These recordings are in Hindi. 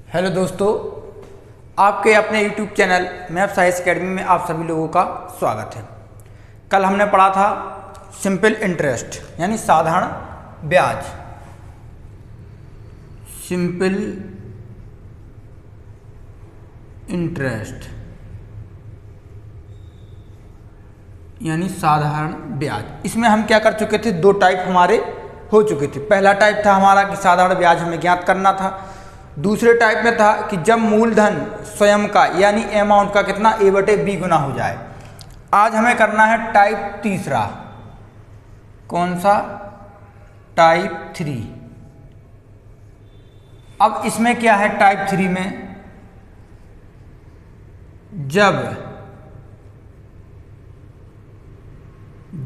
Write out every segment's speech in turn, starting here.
हेलो दोस्तों, आपके अपने YouTube channel math science academy में आप सभी लोगों का स्वागत है। कल हमने पढ़ा था सिंपल इंटरेस्ट यानी साधारण ब्याज। सिंपल इंटरेस्ट यानी साधारण ब्याज। इसमें हम क्या कर चुके थे, दो टाइप हमारे हो चुके थे। पहला टाइप था हमारा कि साधारण ब्याज हमें ज्ञात करना था। दूसरे टाइप में था कि जब मूलधन स्वयं का यानी अमाउंट का कितना a/b गुना हो जाए। आज हमें करना है टाइप तीसरा। कौन सा? टाइप 3। अब इसमें क्या है टाइप 3 में,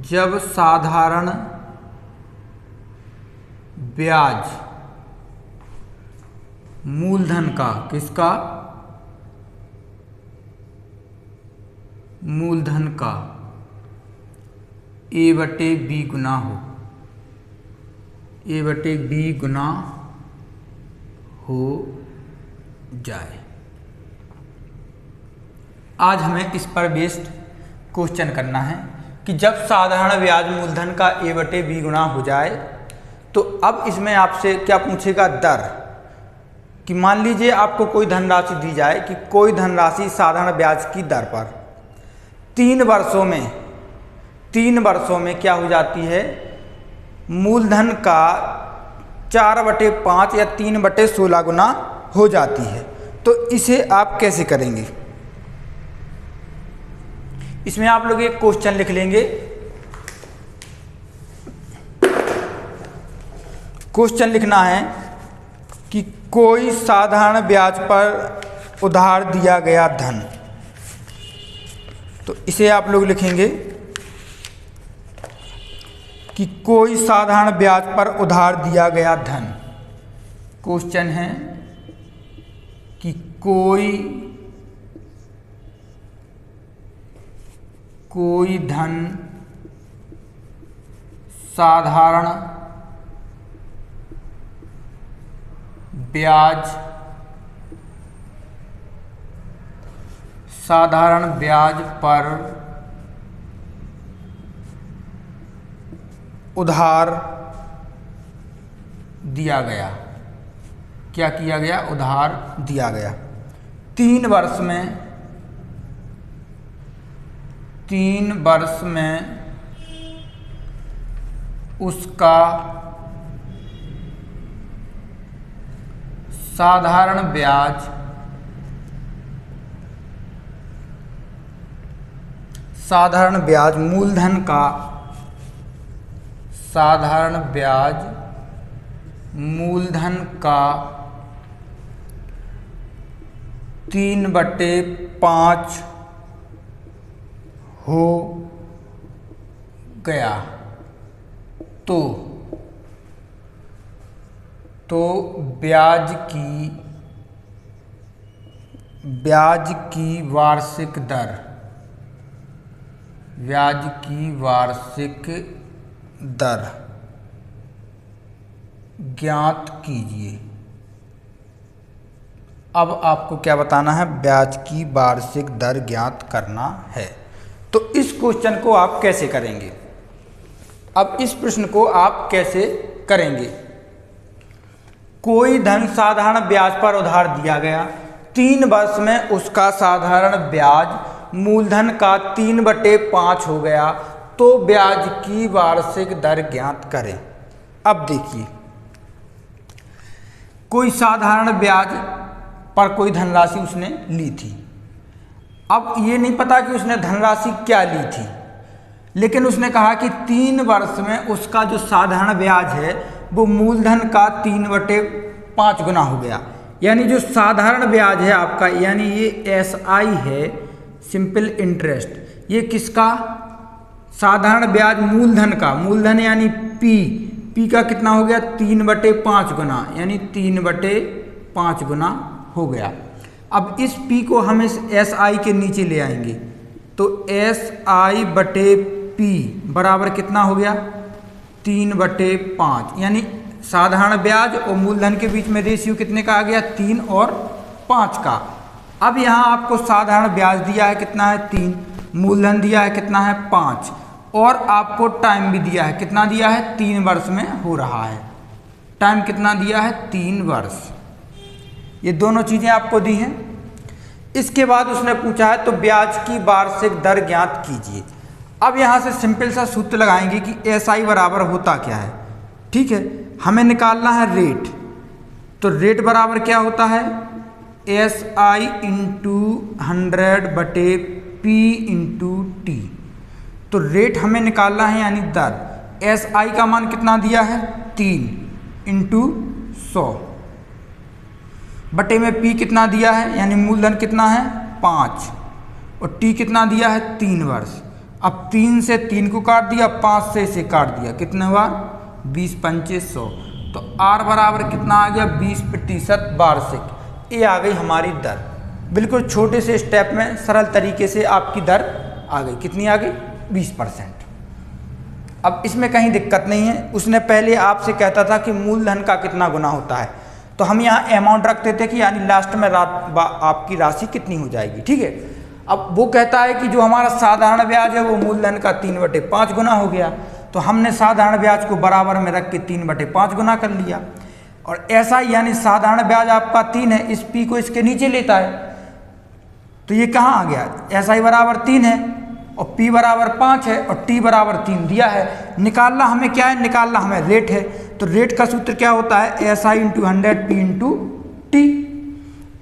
जब साधारण ब्याज मूलधन का, किसका? मूलधन का a/b गुना हो, a/b गुना हो जाए। आज हमें इस पर बेस्ड क्वेश्चन करना है कि जब साधारण ब्याज मूलधन का a/b गुना हो जाए तो अब इसमें आपसे क्या पूछेगा? दर। कि मान लीजिए आपको कोई धनराशि दी जाए कि कोई धनराशि साधारण ब्याज की दर पर 3 वर्षों में क्या हो जाती है? मूलधन का 4/5 या 3/16 गुना हो जाती है। तो इसे आप कैसे करेंगे? इसमें आप लोग एक क्वेश्चन लिख लेंगे। क्वेश्चन लिखना है कि कोई साधारण ब्याज पर उधार दिया गया धन। तो इसे आप लोग लिखेंगे कि कोई साधारण ब्याज पर उधार दिया गया धन। क्वेश्चन है कि कोई धन साधारण ब्याज पर उधार दिया गया। क्या किया गया? उधार दिया गया। 3 वर्ष में उसका साधारण ब्याज मूलधन का 3/5 हो गया तो ब्याज की वार्षिक दर ज्ञात कीजिए। अब आपको क्या बताना है? ब्याज की वार्षिक दर ज्ञात करना है। तो इस क्वेश्चन को आप कैसे करेंगे? अब इस प्रश्न को आप कैसे करेंगे? कोई धन साधारण ब्याज पर उधार दिया गया, 3 वर्ष में उसका साधारण ब्याज मूलधन का 3/5 हो गया, तो ब्याज की वार्षिक दर ज्ञात करें। अब देखिए, कोई साधारण ब्याज पर कोई धनराशि उसने ली थी। अब ये नहीं पता कि उसने धनराशि क्या ली थी, लेकिन उसने कहा कि 3 वर्ष में उसका जो साधारण ब्याज है वो मूलधन का 3/5 गुना हो गया। यानी जो साधारण ब्याज है आपका, यानी ये SI है, सिंपल इंटरेस्ट, ये किसका? साधारण ब्याज मूलधन का, मूलधन यानी P का कितना हो गया? 3/5 गुना, यानी 3/5 गुना हो गया। अब इस P को हम इस SI के नीचे ले आएंगे तो SI/P बराबर कितना हो गया? 3/5, यानी साधारण ब्याज और मूलधन के बीच में रेशियो कितने का आ गया? 3 और 5 का। अब यहाँ आपको साधारण ब्याज दिया है कितना है 3, मूलधन दिया है कितना है 5, और आपको टाइम भी दिया है कितना दिया है 3 वर्ष में हो रहा है। टाइम कितना दिया है 3 वर्ष। ये दोनों चीज़ें आपको दी हैं। इसके बाद उसने पूछा है तो ब्याज की वार्षिक दर ज्ञात कीजिए। अब यहाँ से सिंपल सा सूत्र लगाएंगे कि SI बराबर होता क्या है। ठीक है, हमें निकालना है रेट। तो रेट बराबर क्या होता है SI into 100/P into T। तो रेट हमें निकालना है यानी दर। SI का मान कितना दिया है 3 इंटू 100 बटे में P कितना दिया है यानी मूलधन कितना है 5 और T कितना दिया है 3 वर्ष। अब 3 से 3 को काट दिया, 5 से इसे काट दिया, कितना हुआ 20 पंचे 100। तो R बराबर कितना आ गया 20% वार्षिक। ये आ गई हमारी दर। बिल्कुल छोटे से स्टेप में सरल तरीके से आपकी दर आ गई। कितनी आ गई 20%। अब इसमें कहीं दिक्कत नहीं है। उसने पहले आपसे कहता था कि मूलधन का कितना गुना होता है, तो हम यहाँ अमाउंट रखते थे कि यानी लास्ट में आपकी राशि कितनी हो जाएगी। ठीक है, अब वो कहता है कि जो हमारा साधारण ब्याज है वो मूलधन का 3/5 गुना हो गया। तो हमने साधारण ब्याज को बराबर में रख के 3/5 गुना कर लिया। और ऐसा ही यानी साधारण ब्याज आपका 3 है, इस P को इसके नीचे लेता है, तो ये कहाँ आ गया SI बराबर 3 है और P बराबर 5 है और T बराबर 3 दिया है। निकालना हमें क्या है, निकालना हमें रेट है। तो रेट का सूत्र क्या होता है SI into 100 P into T।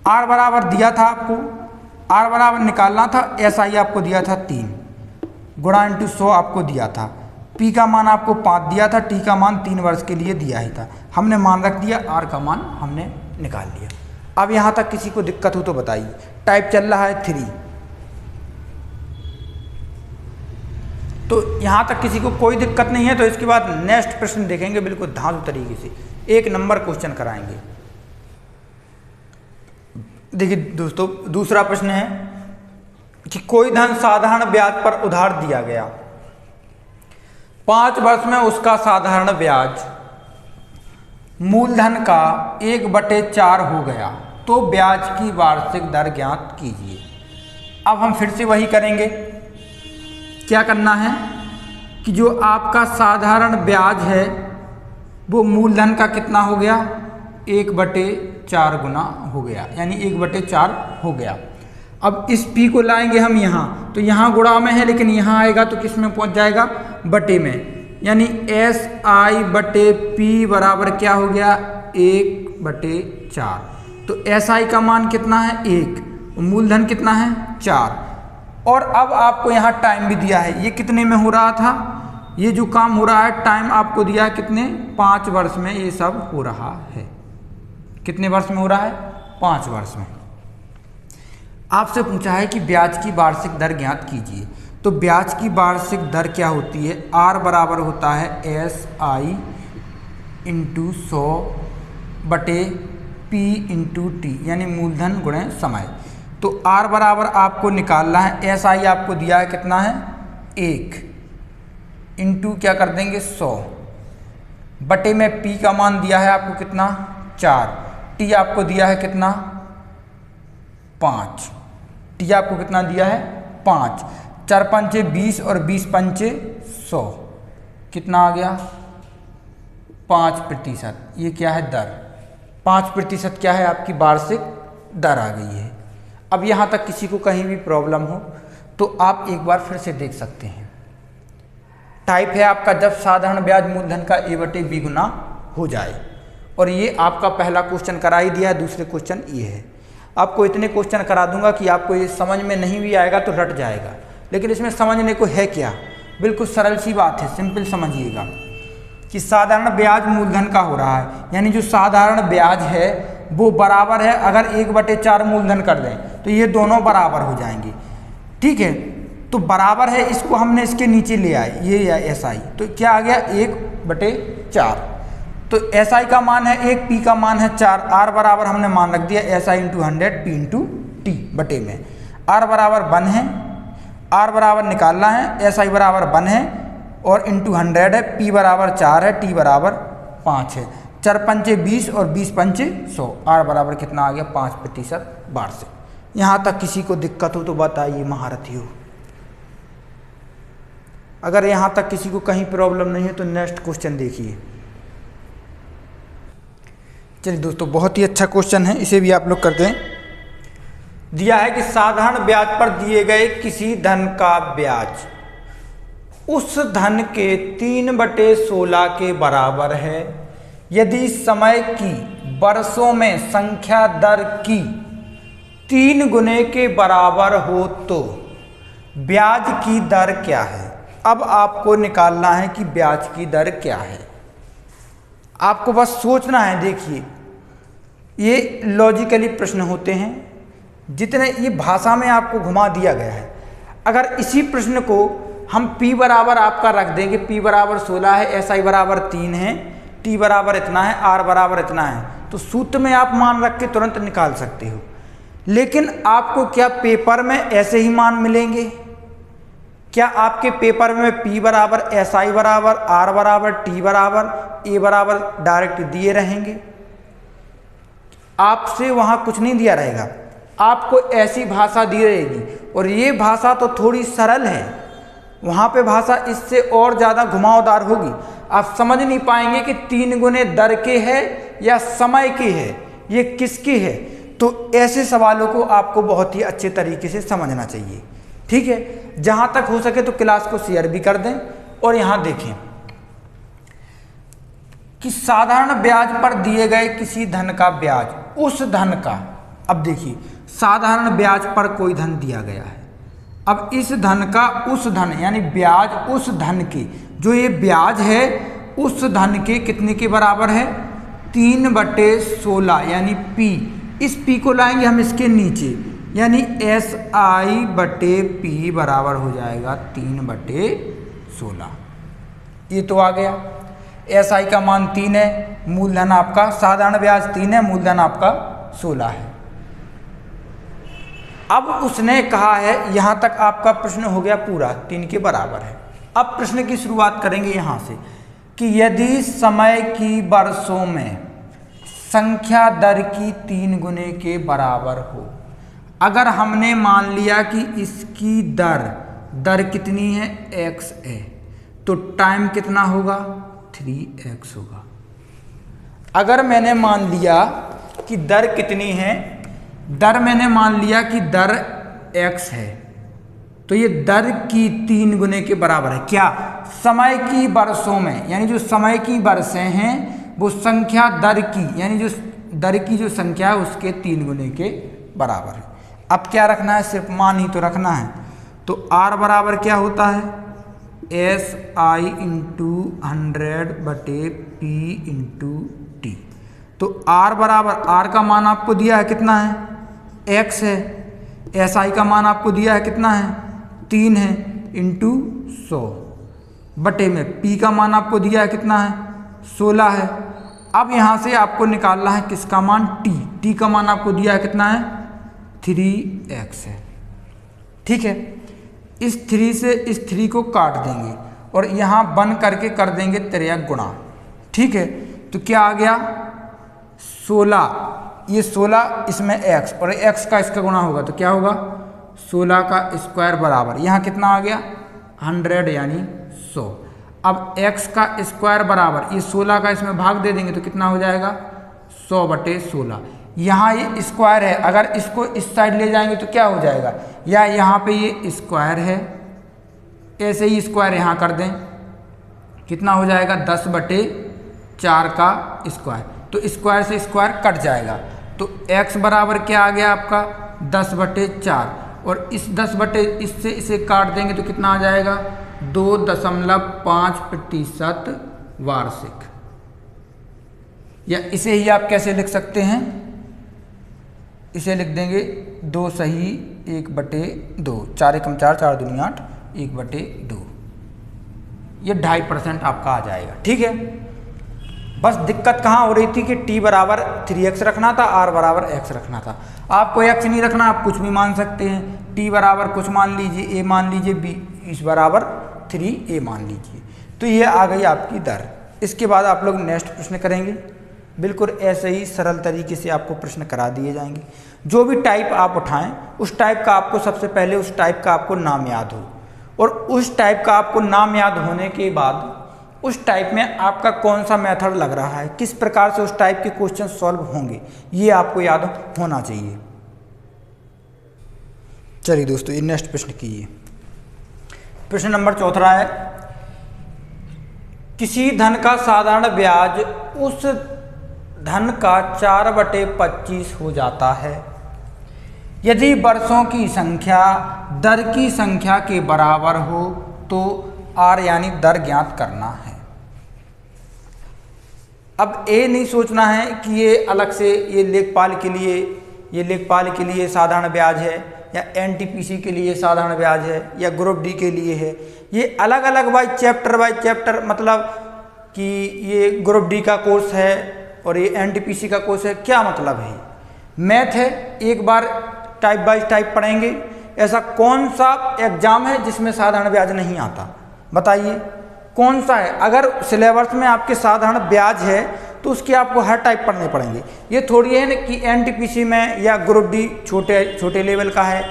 R बराबर दिया था आपको, R बराबर निकालना था, SI आपको दिया था 3 गुणा इंटू 100 आपको दिया था। P का मान आपको 5 दिया था, T का मान 3 वर्ष के लिए दिया ही था। हमने मान रख दिया, R का मान हमने निकाल लिया। अब यहाँ तक किसी को दिक्कत हो तो बताइए। टाइप चल रहा है 3। तो यहाँ तक किसी को कोई दिक्कत नहीं है, तो इसके बाद नेक्स्ट प्रश्न देखेंगे बिल्कुल धांधू तरीके से, 1 नंबर क्वेश्चन कराएंगे। देखिए दोस्तों, दूसरा प्रश्न है कि कोई धन साधारण ब्याज पर उधार दिया गया, 5 वर्ष में उसका साधारण ब्याज मूलधन का 1/4 हो गया, तो ब्याज की वार्षिक दर ज्ञात कीजिए। अब हम फिर से वही करेंगे। क्या करना है कि जो आपका साधारण ब्याज है वो मूलधन का कितना हो गया 1/4 गुना हो गया, यानी 1/4 हो गया। अब इस P को लाएंगे हम यहाँ, तो यहाँ गुणा में है लेकिन यहाँ आएगा तो किस में पहुँच जाएगा बटे में, यानी SI/P बराबर क्या हो गया 1/4। तो SI का मान कितना है 1, मूलधन कितना है 4। और अब आपको यहाँ टाइम भी दिया है, ये कितने में हो रहा था, ये जो काम हो रहा है टाइम आपको दिया है कितने 5 वर्ष में ये सब हो रहा है। कितने वर्ष में हो रहा है 5 वर्ष में। आपसे पूछा है कि ब्याज की वार्षिक दर ज्ञात कीजिए। तो ब्याज की वार्षिक दर क्या होती है, R बराबर होता है SI into 100/P into T, यानी मूलधन गुणे समय। तो R बराबर आपको निकालना है, SI आपको दिया है कितना है 1 इंटू क्या कर देंगे 100 बटे में P का मान दिया है आपको कितना 4, T आपको दिया है कितना 5, T आपको कितना दिया है 5, 4 पंचे 20 और 20 पंचे 100, कितना आ गया 5%। ये क्या है दर, 5% क्या है आपकी वार्षिक दर आ गई है। अब यहाँ तक किसी को कहीं भी प्रॉब्लम हो तो आप एक बार फिर से देख सकते हैं। टाइप है आपका जब साधारण ब्याज मूलधन का A/B गुना हो जाए, और ये आपका पहला क्वेश्चन करा ही दिया है। दूसरे क्वेश्चन ये है, आपको इतने क्वेश्चन करा दूंगा कि आपको ये समझ में नहीं भी आएगा तो रट जाएगा, लेकिन इसमें समझने को है क्या, बिल्कुल सरल सी बात है, सिंपल समझिएगा कि साधारण ब्याज मूलधन का हो रहा है, यानी जो साधारण ब्याज है वो बराबर है, अगर 1/4 मूलधन कर दें तो ये दोनों बराबर हो जाएंगे। ठीक है, तो बराबर है, इसको हमने इसके नीचे ले आए, ये या SI, तो क्या आ गया 1/4। तो SI का मान है 1, P का मान है 4, R बराबर हमने मान रख दिया SI into 100 P into T बटे में। R बराबर 1 है, R बराबर निकालना है, SI बराबर 1 है और इंटू 100 है, P बराबर 4 है, T बराबर 5 है। 4 पंचे 20 और 20 पंचे 100, आर बराबर कितना आ गया 5% वार्षिक। यहाँ तक किसी को दिक्कत हो तो बताइए महारथी हो। अगर यहाँ तक किसी को कहीं प्रॉब्लम नहीं है तो नेक्स्ट क्वेश्चन देखिए। चलिए दोस्तों, बहुत ही अच्छा क्वेश्चन है, इसे भी आप लोग कर दें। दिया है कि साधारण ब्याज पर दिए गए किसी धन का ब्याज उस धन के 3/16 के बराबर है यदि समय की वर्षों में संख्या दर की 3 गुने के बराबर हो तो ब्याज की दर क्या है। अब आपको निकालना है कि ब्याज की दर क्या है। आपको बस सोचना है। देखिए, ये लॉजिकली प्रश्न होते हैं, जितने ये भाषा में आपको घुमा दिया गया है। अगर इसी प्रश्न को हम P बराबर आपका रख देंगे, P बराबर 16 है, SI बराबर 3 है, T बराबर इतना है, R बराबर इतना है, तो सूत्र में आप मान रख के तुरंत निकाल सकते हो। लेकिन आपको क्या पेपर में ऐसे ही मान मिलेंगे? क्या आपके पेपर में P बराबर SI बराबर R बराबर T बराबर A बराबर डायरेक्ट दिए रहेंगे? आपसे वहाँ कुछ नहीं दिया रहेगा, आपको ऐसी भाषा दी रहेगी। और ये भाषा तो थोड़ी सरल है, वहाँ पे भाषा इससे और ज़्यादा घुमावदार होगी। आप समझ नहीं पाएंगे कि 3 गुने दर के है या समय के है, ये किसके है। तो ऐसे सवालों को आपको बहुत ही अच्छे तरीके से समझना चाहिए। ठीक है, जहाँ तक हो सके तो क्लास को शेयर भी कर दें। और यहाँ देखें कि साधारण ब्याज पर दिए गए किसी धन का ब्याज उस धन का, अब देखिए साधारण ब्याज पर कोई धन दिया गया है। अब इस धन का उस धन यानी ब्याज उस धन के, जो ये ब्याज है उस धन के कितने के बराबर है 3/16 यानी P। इस P को लाएंगे हम इसके नीचे, यानी SI/P बराबर हो जाएगा 3/16। ये तो आ गया। SI का मान 3 है, मूलधन आपका साधारण ब्याज 3 है, मूलधन आपका 16 है। अब उसने कहा है, यहाँ तक आपका प्रश्न हो गया पूरा, 3 के बराबर है। अब प्रश्न की शुरुआत करेंगे यहाँ से कि यदि समय की वर्षों में संख्या दर की 3 गुने के बराबर हो। अगर हमने मान लिया कि इसकी दर कितनी है x है, तो टाइम कितना होगा 3x होगा। अगर मैंने मान लिया कि दर कितनी है, मैंने मान लिया कि दर x है, तो ये दर की 3 गुने के बराबर है। क्या? समय की वर्षों में, यानी जो समय की वर्षें हैं वो संख्या दर की, यानी जो दर की जो संख्या है उसके 3 गुने के बराबर है। अब क्या रखना है? सिर्फ मान ही तो रखना है। तो R बराबर क्या होता है SI × 100/P × T। तो R बराबर, R का मान आपको दिया है कितना है x है, SI का मान आपको दिया है कितना है 3 है, इंटू 100 बटे में P का मान आपको दिया है कितना है 16 है। अब यहाँ से आपको निकालना है किसका मान T का मान आपको दिया है कितना है 3x है। ठीक है, इस 3 से इस 3 को काट देंगे और यहाँ बन करके कर देंगे 3 गुणा। ठीक है, तो क्या आ गया 16, ये 16 इसमें x और x का इसका गुणा होगा तो क्या होगा 16 का स्क्वायर बराबर, यहाँ कितना आ गया 100 यानी 100। अब x का स्क्वायर बराबर ये 16 का इसमें भाग दे देंगे तो कितना हो जाएगा 100/16। यहाँ ये स्क्वायर है, अगर इसको इस साइड ले जाएंगे तो क्या हो जाएगा, या यहाँ पे ये स्क्वायर है, ऐसे ही स्क्वायर यहाँ कर दें, कितना हो जाएगा 10/4 का स्क्वायर। तो स्क्वायर से स्क्वायर कट जाएगा, तो x बराबर क्या आ गया आपका 10/4 और इस 10 इससे इसे काट देंगे तो कितना आ जाएगा 2.5% वार्षिक। या इसे ही आप कैसे लिख सकते हैं, इसे लिख देंगे 2 सही 1/2, 4 एकम 4, 4 दूनी 8, 1/2, ये 2.5% आपका आ जाएगा। ठीक है, बस दिक्कत कहाँ हो रही थी कि t बराबर 3x रखना था, r बराबर x रखना था। आपको x नहीं रखना, आप कुछ भी मान सकते हैं, t बराबर कुछ मान लीजिए, a मान लीजिए, b इस बराबर 3a मान लीजिए। तो ये आ गई आपकी दर। इसके बाद आप लोग नेक्स्ट प्रश्न करेंगे। बिल्कुल ऐसे ही सरल तरीके से आपको प्रश्न करा दिए जाएंगे। जो भी टाइप आप उठाएं उस टाइप का आपको सबसे पहले उस टाइप का आपको नाम याद हो, और उस टाइप का आपको नाम याद होने के बाद उस टाइप में आपका कौन सा मेथड लग रहा है, किस प्रकार से उस टाइप के क्वेश्चन सॉल्व होंगे, ये आपको याद होना चाहिए। चलिए दोस्तों, ये नेक्स्ट प्रश्न कीजिए। प्रश्न नंबर 4 है, किसी धन का साधारण ब्याज उस धन का 4/25 हो जाता है यदि वर्षों की संख्या दर की संख्या के बराबर हो तो आर यानी दर ज्ञात करना है। अब ए नहीं सोचना है कि ये अलग से ये लेखपाल के लिए साधारण ब्याज है, या एनटीपीसी के लिए साधारण ब्याज है, या ग्रुप डी के लिए है। ये अलग अलग बाय चैप्टर मतलब कि ये ग्रुप डी का कोर्स है और ये एनटीपीसी का कोर्स है, क्या मतलब है? मैथ है, एक बार टाइप बाय टाइप पढ़ेंगे। ऐसा कौन सा एग्जाम है जिसमें साधारण ब्याज नहीं आता? बताइए कौन सा है? अगर सिलेबस में आपके साधारण ब्याज है तो उसके आपको हर टाइप पढ़ने पड़ेंगे। ये थोड़ी है ना कि एनटीपीसी में या ग्रुप डी छोटे लेवल का है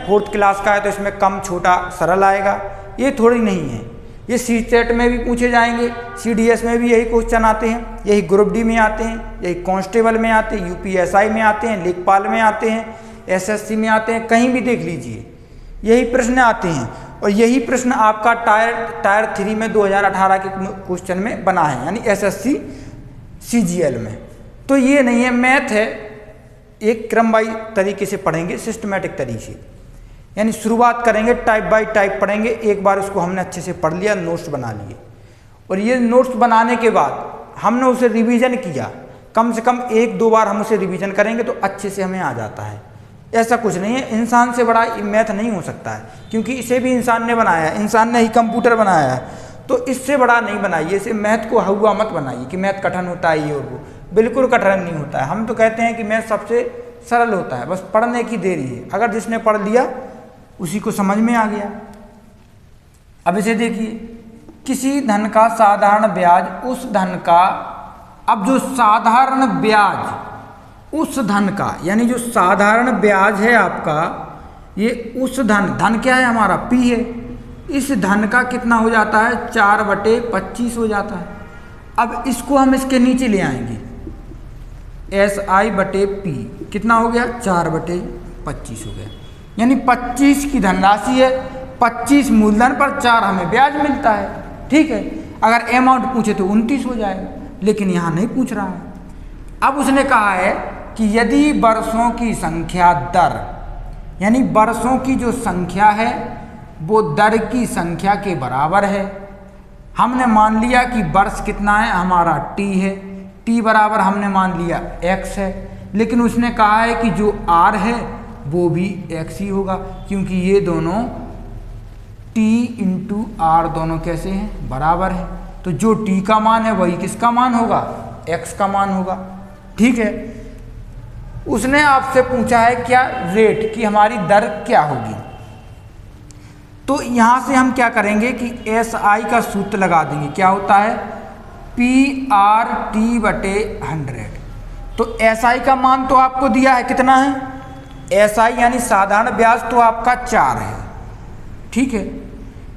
4th क्लास का है तो इसमें कम छोटा सरल आएगा, ये थोड़ी नहीं है। ये सीटेट में भी पूछे जाएंगे, सीडीएस में भी यही क्वेश्चन आते हैं, यही ग्रुप डी में आते हैं, यही कांस्टेबल में आते हैं, यूपीएसआई में आते हैं, लेखपाल में आते हैं, एसएससी में आते हैं, कहीं भी देख लीजिए यही प्रश्न आते हैं। और यही प्रश्न आपका टायर 3 में 2018 के क्वेश्चन में बना है, यानी एसएससी सीजीएल में। तो ये नहीं है, मैथ है, एक क्रम बाई तरीके से पढ़ेंगे, सिस्टमेटिक तरीके से, यानी शुरुआत करेंगे टाइप बाय टाइप पढ़ेंगे। एक बार उसको हमने अच्छे से पढ़ लिया, नोट्स बना लिए, और ये नोट्स बनाने के बाद हमने उसे रिवीजन किया, कम से कम 1-2 बार हम उसे रिवीजन करेंगे तो अच्छे से हमें आ जाता है। ऐसा कुछ नहीं है, इंसान से बड़ा मैथ नहीं हो सकता है, क्योंकि इसे भी इंसान ने बनाया है, इंसान ने ही कंप्यूटर बनाया है, तो इससे बड़ा नहीं बनाइए। इसे मैथ को हुआ मत बनाइए कि मैथ कठिन होता है ये और वो, बिल्कुल कठिन नहीं होता है। हम तो कहते हैं कि मैथ सबसे सरल होता है, बस पढ़ने की देरी है। अगर जिसने पढ़ लिया उसी को समझ में आ गया। अब इसे देखिए, किसी धन का साधारण ब्याज उस धन का, अब जो साधारण ब्याज उस धन का, यानी जो साधारण ब्याज है आपका, ये उस धन क्या है हमारा पी है, इस धन का कितना हो जाता है 4/25 हो जाता है। अब इसको हम इसके नीचे ले आएंगे, SI/P कितना हो गया 4/25 हो गया, यानी 25 की धनराशि है, 25 मूलधन पर 4 हमें ब्याज मिलता है। ठीक है, अगर अमाउंट पूछे तो 29 हो जाएगा, लेकिन यहाँ नहीं पूछ रहा है। अब उसने कहा है कि यदि वर्षों की संख्या दर, यानी वर्षों की जो संख्या है वो दर की संख्या के बराबर है। हमने मान लिया कि वर्ष कितना है हमारा t है, t बराबर हमने मान लिया x है, लेकिन उसने कहा है कि जो r है वो भी x ही होगा, क्योंकि ये दोनों t × r दोनों कैसे हैं बराबर है। तो जो t का मान है वही किसका मान होगा, x का मान होगा। ठीक है, उसने आपसे पूछा है क्या रेट की हमारी दर क्या होगी, तो यहाँ से हम क्या करेंगे कि SI का सूत्र लगा देंगे, क्या होता है PRT/100। तो SI का मान तो आपको दिया है कितना है, SI यानी साधारण ब्याज तो आपका 4 है। ठीक है,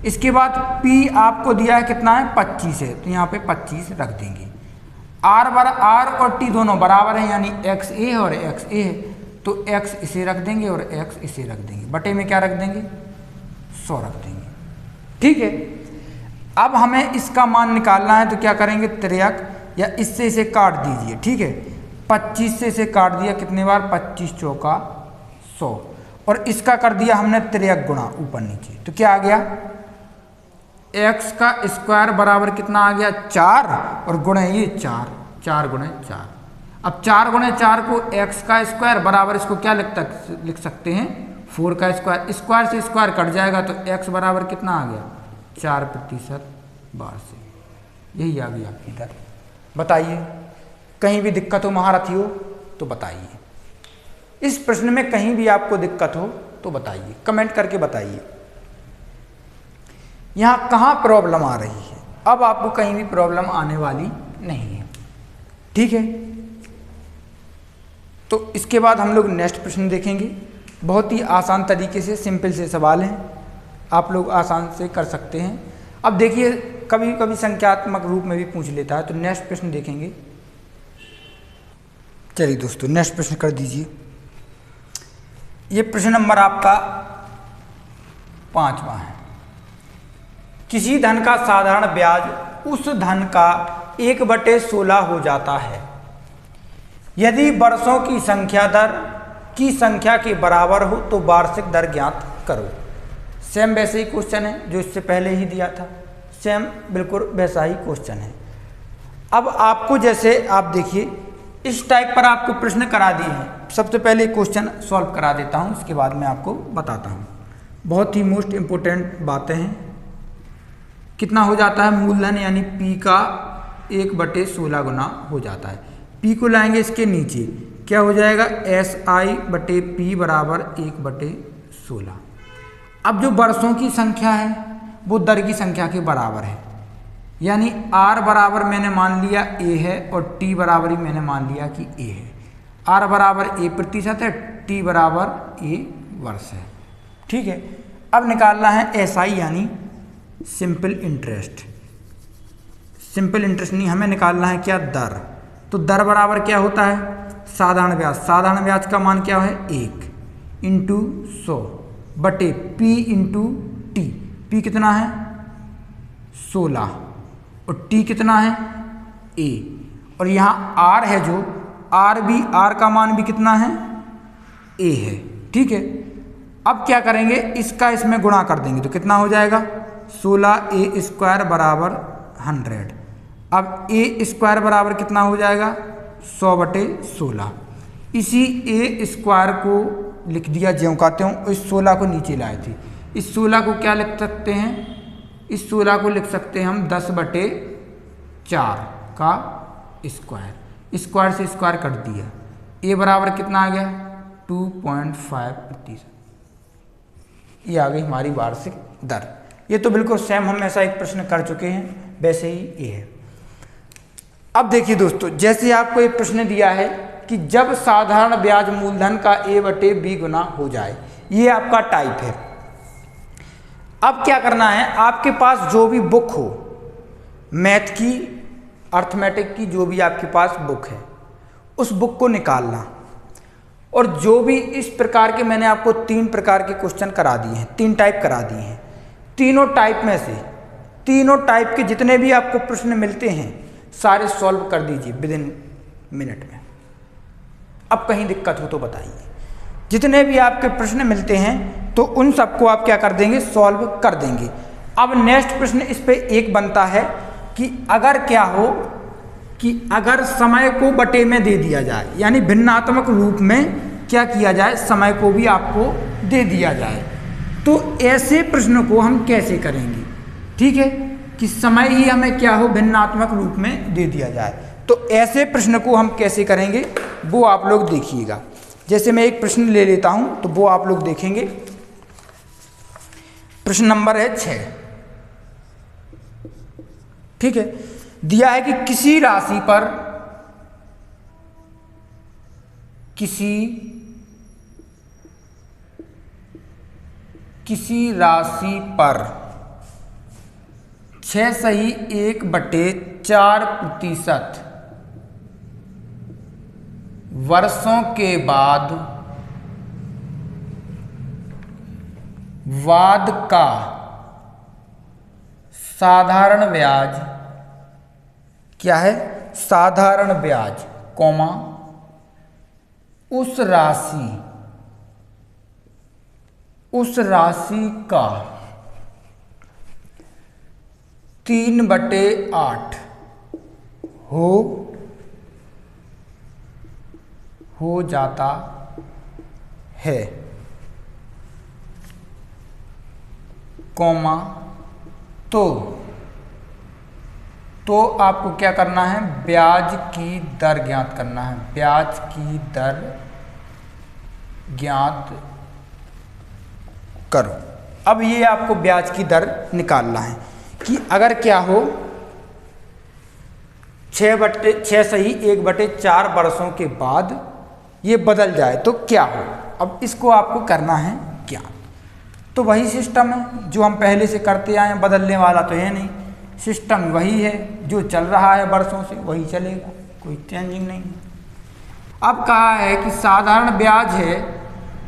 इसके बाद P आपको दिया है कितना है 25 है, तो यहाँ पे 25 रख देंगे। R और T दोनों बराबर हैं, यानी XA और XA है, तो X इसे रख देंगे और X इसे रख देंगे, बटे में क्या रख देंगे 100 रख देंगे। ठीक है, अब हमें इसका मान निकालना है, तो क्या करेंगे 63, या इससे इसे काट दीजिए। ठीक है, 25 से इसे काट दिया कितने बार, 25 चौका 100, और इसका कर दिया हमने 63 गुणा ऊपर नीचे, तो क्या आ गया x का स्क्वायर बराबर कितना आ गया 4, और गुणे ये 4 × 4। अब 4 × 4 को x का स्क्वायर बराबर, इसको क्या लिख सकते हैं 4 का स्क्वायर, स्क्वायर से स्क्वायर कट जाएगा, तो x बराबर कितना आ गया 4% बार से, यही आ गई आपकी दर। बताइए कहीं भी दिक्कत हो, महारथी हो तो बताइए, इस प्रश्न में कहीं भी आपको दिक्कत हो तो बताइए, कमेंट करके बताइए यहाँ कहाँ प्रॉब्लम आ रही है। अब आपको कहीं भी प्रॉब्लम आने वाली नहीं है। ठीक है। तो इसके बाद हम लोग नेक्स्ट प्रश्न देखेंगे। बहुत ही आसान तरीके से सिंपल से सवाल हैं, आप लोग आसान से कर सकते हैं। अब देखिए कभी कभी संख्यात्मक रूप में भी पूछ लेता है, तो नेक्स्ट प्रश्न देखेंगे। चलिए दोस्तों नेक्स्ट प्रश्न कर दीजिए। ये प्रश्न नंबर आपका 5वां है। किसी धन का साधारण ब्याज उस धन का 1/16 हो जाता है यदि वर्षों की संख्या दर की संख्या के बराबर हो तो वार्षिक दर ज्ञात करो। सेम वैसे ही क्वेश्चन है जो इससे पहले ही दिया था, सेम बिल्कुल वैसा ही क्वेश्चन है। अब आपको जैसे आप देखिए इस टाइप पर आपको प्रश्न करा दिए हैं। सबसे पहले क्वेश्चन सॉल्व करा देता हूँ, उसके बाद मैं आपको बताता हूँ। बहुत ही मोस्ट इम्पोर्टेंट बातें हैं। कितना हो जाता है मूलधन यानी P का 1/16 गुना हो जाता है। P को लाएंगे इसके नीचे, क्या हो जाएगा SI/P बराबर 1/16। अब जो वर्षों की संख्या है वो दर की संख्या के बराबर है, यानी R बराबर मैंने मान लिया A है और T बराबर ही मैंने मान लिया कि A है। R बराबर A प्रतिशत है, T बराबर A वर्ष है। ठीक है, अब निकालना है SI यानी सिंपल इंटरेस्ट। सिंपल इंटरेस्ट नहीं, हमें निकालना है क्या दर। तो दर बराबर क्या होता है साधारण ब्याज। साधारण ब्याज का मान क्या है 1 × 100 बटे P × T। P कितना है 16 और T कितना है A, और यहाँ R है जो R का मान भी कितना है A है। ठीक है, अब क्या करेंगे इसका इसमें गुणा कर देंगे तो कितना हो जाएगा 16A² बराबर 100। अब A² बराबर कितना हो जाएगा 100/16। इसी A² को लिख दिया ज्यों का त्यों, इस 16 को नीचे लाए थे। इस 16 को क्या लिख सकते हैं, इस 16 को लिख सकते हैं हम 10/4 का स्क्वायर। स्क्वायर से स्क्वायर कर दिया, A बराबर कितना आ गया 2.5%। ये आ गई हमारी वार्षिक दर। ये तो बिल्कुल सेम हम ऐसा एक प्रश्न कर चुके हैं, वैसे ही ये है। अब देखिए दोस्तों, जैसे आपको एक प्रश्न दिया है कि जब साधारण ब्याज मूलधन का A/B गुना हो जाए, ये आपका टाइप है। अब क्या करना है, आपके पास जो भी बुक हो मैथ की, अर्थमेटिक की, जो भी आपके पास बुक है उस बुक को निकालना, और जो भी इस प्रकार के मैंने आपको 3 प्रकार के क्वेश्चन करा दिए हैं, 3 टाइप करा दिए हैं। तीनों टाइप में से तीनों टाइप के जितने भी आपको प्रश्न मिलते हैं सारे सॉल्व कर दीजिए विदिन मिनट में। अब कहीं दिक्कत हो तो बताइए। जितने भी आपके प्रश्न मिलते हैं तो उन सबको आप क्या कर देंगे सॉल्व कर देंगे। अब नेक्स्ट प्रश्न इस पे एक बनता है कि अगर क्या हो कि अगर समय को बटे में दे दिया जाए, यानी भिन्नात्मक रूप में क्या किया जाए समय को भी आपको दे दिया जाए, तो ऐसे प्रश्न को हम कैसे करेंगे। ठीक है, कि समय ही हमें क्या हो भिन्नात्मक रूप में दे दिया जाए, तो ऐसे प्रश्न को हम कैसे करेंगे वो आप लोग देखिएगा। जैसे मैं एक प्रश्न ले लेता हूं तो वो आप लोग देखेंगे। प्रश्न नंबर है 6। ठीक है, दिया है कि किसी राशि पर किसी राशि पर 6.1/4% वर्षों के बाद का साधारण ब्याज क्या है साधारण ब्याज कॉमा उस राशि का 3/8 हो जाता है, कॉमा तो आपको क्या करना है ब्याज की दर ज्ञात करना है। ब्याज की दर ज्ञात करो। अब ये आपको ब्याज की दर निकालना है कि अगर क्या हो 6/1/4 वर्षों के बाद ये बदल जाए तो क्या हो। अब इसको आपको करना है क्या, तो वही सिस्टम है जो हम पहले से करते आए हैं, बदलने वाला तो है नहीं, सिस्टम वही है जो चल रहा है वर्षों से, वही चलेगा, कोई चेंजिंग नहीं है। अब कहा है कि साधारण ब्याज है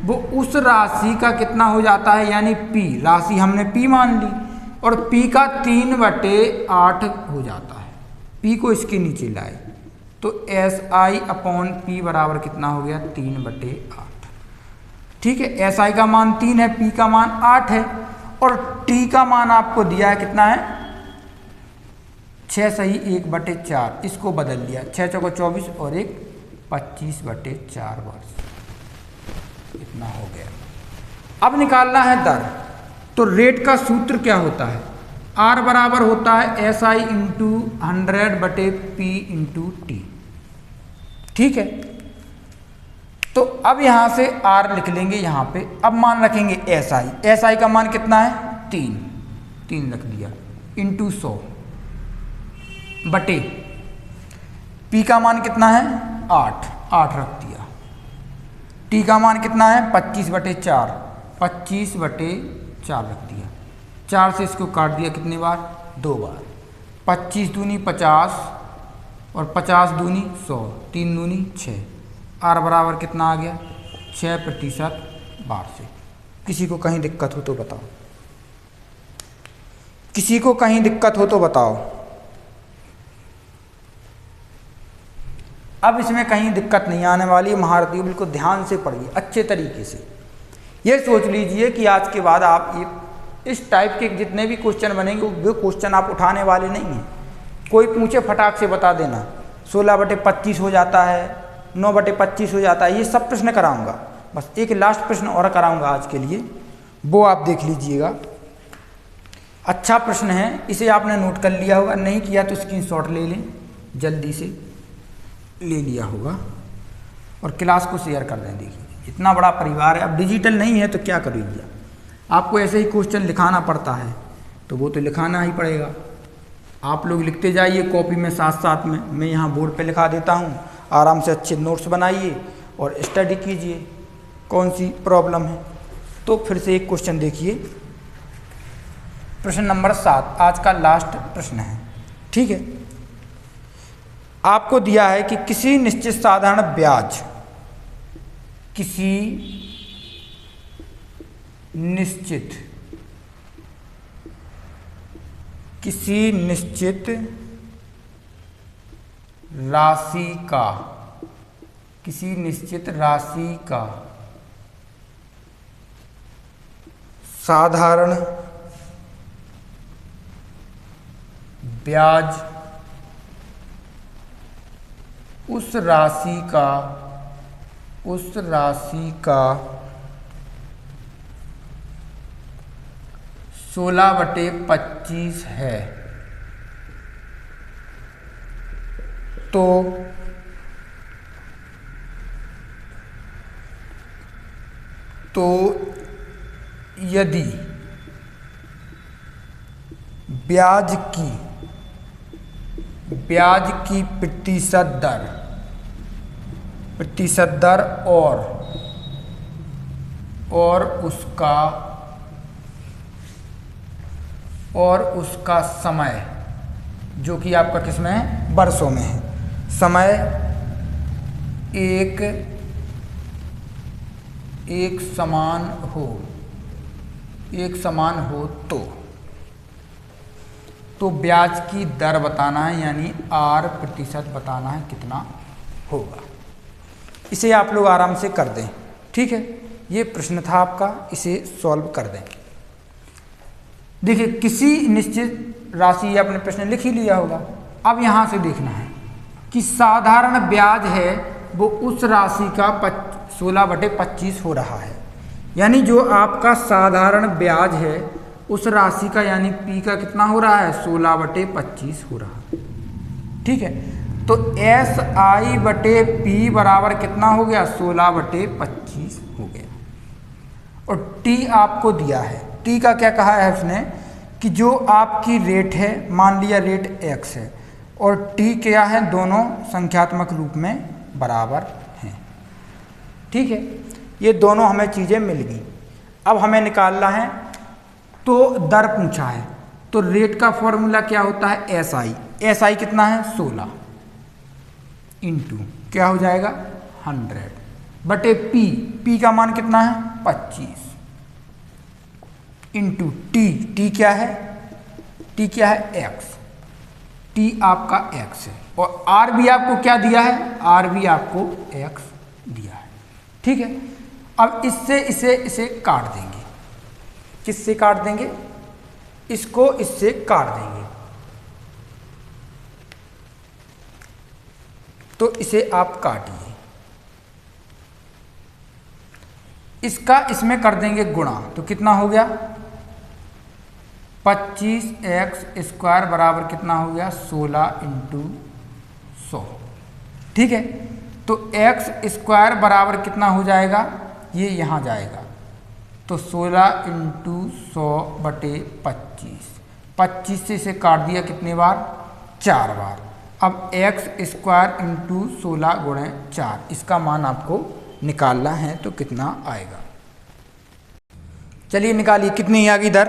वो उस राशि का कितना हो जाता है, यानी पी, राशि हमने पी मान ली, और पी का 3/8 हो जाता है। पी को इसके नीचे लाए तो SI/P बराबर कितना हो गया, 3/8। ठीक है, SI का मान 3 है, P का मान 8 है, और T का मान आपको दिया है कितना है, 6 सही 1/4, इसको बदल लिया, 6 चौको 24 और 1 25/4 वर्ष, इतना हो गया। अब निकालना है दर, तो रेट का सूत्र क्या होता है, R बराबर होता है SI into 100/P into T। ठीक है, तो अब यहाँ से R लिख लेंगे यहाँ पे, अब मान रखेंगे SI का मान कितना है, 3 रख दिया, इंटू 100 बटे P का मान कितना है 8 रख दिया, T का मान कितना है 25/4 रख दिया, 4 से इसको काट दिया कितनी बार, 2 बार, 25 दूनी 50 और 50 दूनी 100, 3 दूनी 6, R बराबर कितना आ गया 6% वार्षिक। किसी को कहीं दिक्कत हो तो बताओ, किसी को कहीं दिक्कत हो तो बताओ। अब इसमें कहीं दिक्कत नहीं आने वाली है, महारथी बिल्कुल ध्यान से पढ़िए अच्छे तरीके से। ये सोच लीजिए कि आज के बाद आप इस टाइप के जितने भी क्वेश्चन बनेंगे वो क्वेश्चन आप उठाने वाले नहीं हैं। कोई पूछे फटाक से बता देना, 16/25 हो जाता है, 9/25 हो जाता है, ये सब प्रश्न कराऊंगा। बस एक लास्ट प्रश्न और कराऊंगा आज के लिए, वो आप देख लीजिएगा। अच्छा प्रश्न है, इसे आपने नोट कर लिया होगा, नहीं किया तो स्क्रीनशॉट ले लें, जल्दी से ले लिया होगा और क्लास को शेयर कर दें। देखिए इतना बड़ा परिवार है, अब डिजिटल नहीं है तो क्या करिए, आपको ऐसे ही क्वेश्चन लिखाना पड़ता है तो वो तो लिखाना ही पड़ेगा। आप लोग लिखते जाइए कॉपी में साथ साथ में, मैं यहाँ बोर्ड पे लिखा देता हूँ, आराम से अच्छे नोट्स बनाइए और स्टडी कीजिए कौन सी प्रॉब्लम है। तो फिर से एक क्वेश्चन देखिए, प्रश्न नंबर 7 आज का लास्ट प्रश्न है। ठीक है, आपको दिया है कि किसी निश्चित साधारण ब्याज, किसी निश्चित राशि का साधारण ब्याज उस राशि का 16/25 है, तो यदि ब्याज की प्रतिशत दर और उसका समय, जो कि आपका किसमें है, वर्षों में है, समय एक समान हो तो ब्याज की दर बताना है, यानी R% बताना है कितना होगा। इसे आप लोग आराम से कर दें। ठीक है, ये प्रश्न था आपका, इसे सॉल्व कर दें। देखिए किसी निश्चित राशि, ये आपने प्रश्न लिख ही लिया होगा। अब यहाँ से देखना है कि साधारण ब्याज है वो उस राशि का 16/25 हो रहा है, यानी जो आपका साधारण ब्याज है उस राशि का, यानी P का कितना हो रहा है 16/25 हो रहा है। ठीक है, तो SI/P बराबर कितना हो गया 16/25 हो गया। और T आपको दिया है, T का क्या कहा है उसने कि जो आपकी रेट है, मान लिया रेट X है और T क्या है, दोनों संख्यात्मक रूप में बराबर हैं। ठीक है, ये दोनों हमें चीज़ें मिल गई। अब हमें निकालना है, तो दर पूछा है, तो रेट का फॉर्मूला क्या होता है, एसआई। एसआई कितना है 16 इंटू क्या हो जाएगा 100 बटे पी। पी का मान कितना है 25 इंटू टी। टी क्या है, टी क्या है एक्स। टी आपका एक्स है और आर भी आपको क्या दिया है, आर भी आपको एक्स दिया है। ठीक है, अब इससे इसे काट देंगे। किससे काट देंगे, इसको इससे काट देंगे, तो इसे आप काटिए। इसका इसमें कर देंगे गुणा, तो कितना हो गया 25x² बराबर कितना हो गया 16 इंटू 100। ठीक है, तो x² बराबर कितना हो जाएगा, ये यहाँ जाएगा, तो 16 इंटू 100 बटे 25। 25 से इसे काट दिया कितने बार, 4 बार। अब x² इंटू 16 गुणे 4, इसका मान आपको निकालना है, तो कितना आएगा, चलिए निकालिए। कितनी आ गई दर,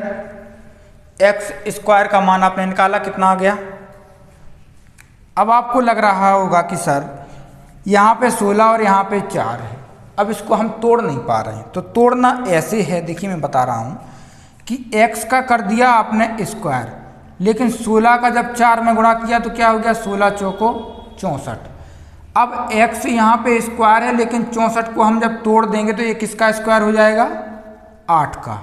x² का मान आपने निकाला, कितना आ गया। अब आपको लग रहा होगा कि सर यहाँ पे 16 और यहाँ पे 4 है, अब इसको हम तोड़ नहीं पा रहे हैं। तो तोड़ना ऐसे है, देखिए मैं बता रहा हूँ कि x का कर दिया आपने स्क्वायर, लेकिन 16 का जब 4 में गुणा किया तो क्या हो गया 16 चौको 64। अब x यहाँ पे स्क्वायर है, लेकिन 64 को हम जब तोड़ देंगे तो ये किसका स्क्वायर हो जाएगा 8 का।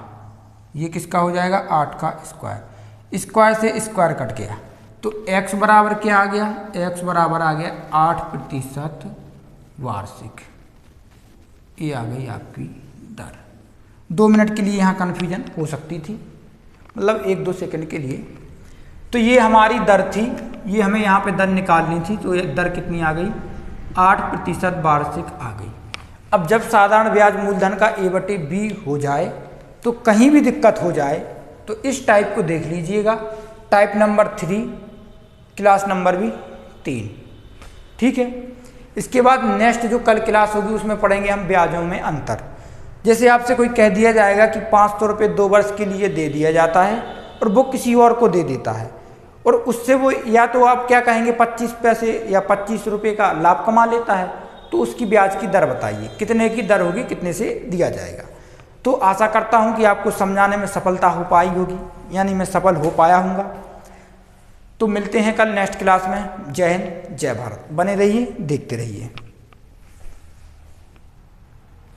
ये किसका हो जाएगा 8 का स्क्वायर। स्क्वायर से स्क्वायर कट गया, तो x बराबर क्या आ गया, x बराबर आ गया 8% वार्षिक। ये आ गई आपकी दर। 2 मिनट के लिए यहाँ कन्फ्यूजन हो सकती थी, मतलब 1-2 सेकंड के लिए। तो ये हमारी दर थी, ये हमें यहाँ पे दर निकालनी थी, तो ये दर कितनी आ गई 8% वार्षिक आ गई। अब जब साधारण ब्याज मूलधन का A/B हो जाए, तो कहीं भी दिक्कत हो जाए तो इस टाइप को देख लीजिएगा, टाइप नंबर 3, क्लास नंबर भी 3। ठीक है, इसके बाद नेक्स्ट जो कल क्लास होगी उसमें पढ़ेंगे हम ब्याजों में अंतर। जैसे आपसे कोई कह दिया जाएगा कि 500 रुपये 2 वर्ष के लिए दे दिया जाता है और वो किसी और को दे देता है, और उससे वो या तो आप क्या कहेंगे 25 पैसे या 25 रुपये का लाभ कमा लेता है, तो उसकी ब्याज की दर बताइए, कितने की दर होगी, कितने से दिया जाएगा। तो आशा करता हूँ कि आपको समझाने में सफलता हो पाई होगी, यानी मैं सफल हो पाया हूँगा। तो मिलते हैं कल नेक्स्ट क्लास में। जय हिंद, जय भारत। बने रहिए, देखते रहिए।